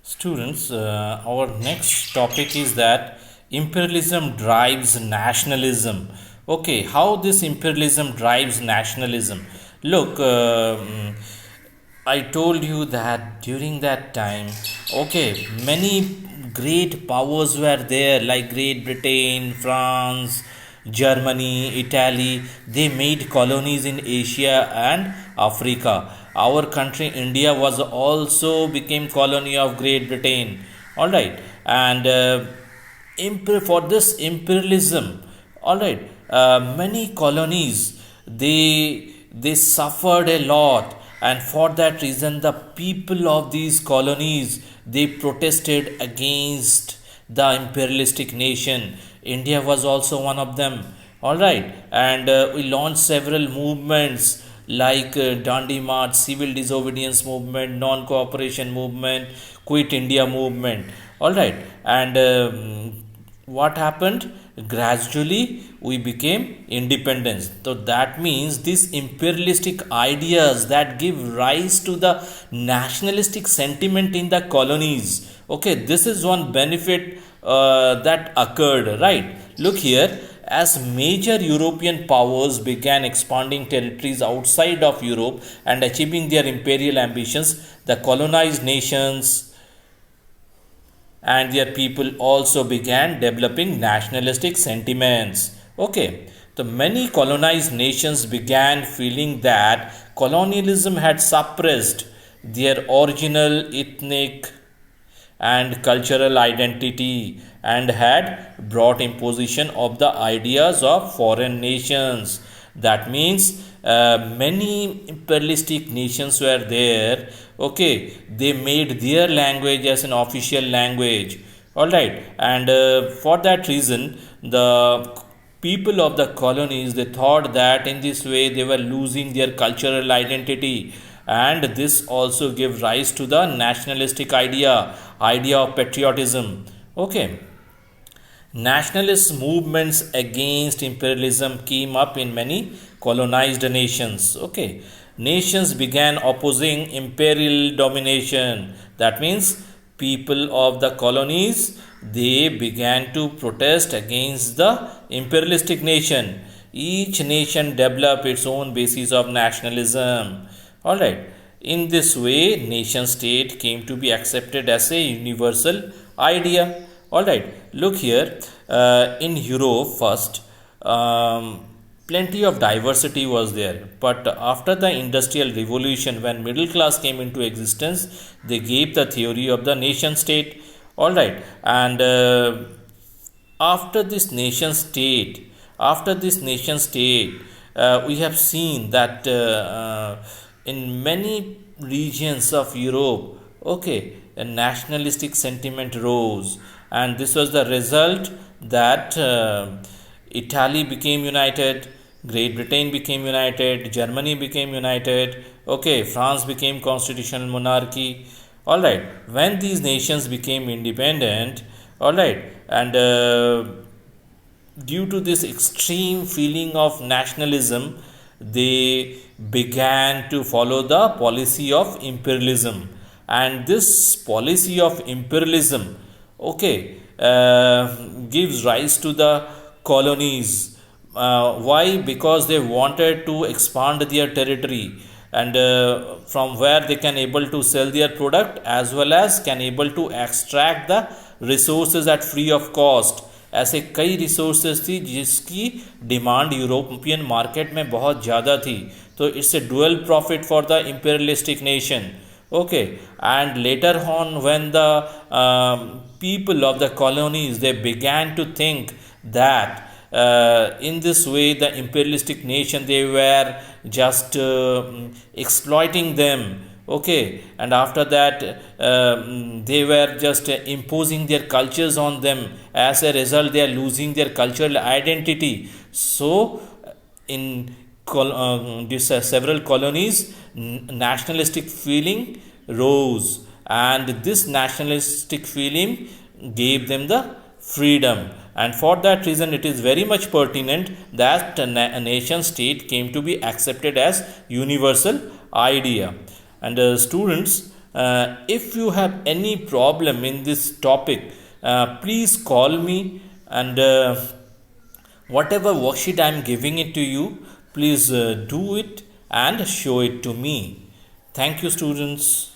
Students, our next topic is that imperialism drives nationalism. Okay, how this imperialism drives nationalism? Look, I told you that during that time, okay, many great powers were there like Great Britain, France, Germany, Italy. They made colonies in Asia and Africa. Our country, India, was also became colony of Great Britain. All right, and for this imperialism, all right, many colonies they suffered a lot, and for that reason the people of these colonies they protested against the imperialistic nation. India was also one of them. All right, and we launched several movements like Dandi March, civil disobedience movement, non-cooperation movement, quit India movement. All right, and what happened? Gradually we became independence. So that means these imperialistic ideas that give rise to the nationalistic sentiment in the colonies. Okay, this is one benefit that occurred, right? Look here, as major European powers began expanding territories outside of Europe and achieving their imperial ambitions, the colonized nations and their people also began developing nationalistic sentiments. Okay, the many colonized nations began feeling that colonialism had suppressed their original ethnic and cultural identity and had brought imposition of the ideas of foreign nations. That means many imperialistic nations were there. Okay, they made their language as an official language. All right, and for that reason the people of the colonies they thought that in this way they were losing their cultural identity, and this also gave rise to the nationalistic idea of patriotism. Okay, nationalist movements against imperialism came up in many colonized nations. Okay, nations began opposing imperial domination. That means people of the colonies they began to protest against the imperialistic nation. Each nation developed its own basis of nationalism. All right. In this way, nation state came to be accepted as a universal idea. All right. Look here. In Europe, first, plenty of diversity was there. But after the Industrial Revolution, when middle class came into existence, they gave the theory of the nation state. All right. And after this nation state, we have seen that in many regions of Europe, okay, a nationalistic sentiment rose, and this was the result that Italy became united, Great Britain became united, Germany became united, okay, France became constitutional monarchy. All right, when these nations became independent, all right, and due to this extreme feeling of nationalism, they began to follow the policy of imperialism. And this policy of imperialism, okay, gives rise to the colonies. Why? Because they wanted to expand their territory, and from where they can able to sell their product as well as can able to extract the resources at free of cost. ऐसे कई resources थी जिसकी demand European market में बहुत ज़्यादा थी, तो it's A dual profit for the imperialistic nation. Okay, and later on when the people of the colonies they began to think that in this way the imperialistic nation they were just exploiting them. Okay, and after that they were just imposing their cultures on them. As a result they are losing their cultural identity. So in several colonies nationalistic feeling rose, and this nationalistic feeling gave them the freedom, and for that reason it is very much pertinent that a nation state came to be accepted as universal idea. And students, If you have any problem in this topic, please call me, and whatever worksheet I am giving it to you, please do it and show it to me. Thank you, students.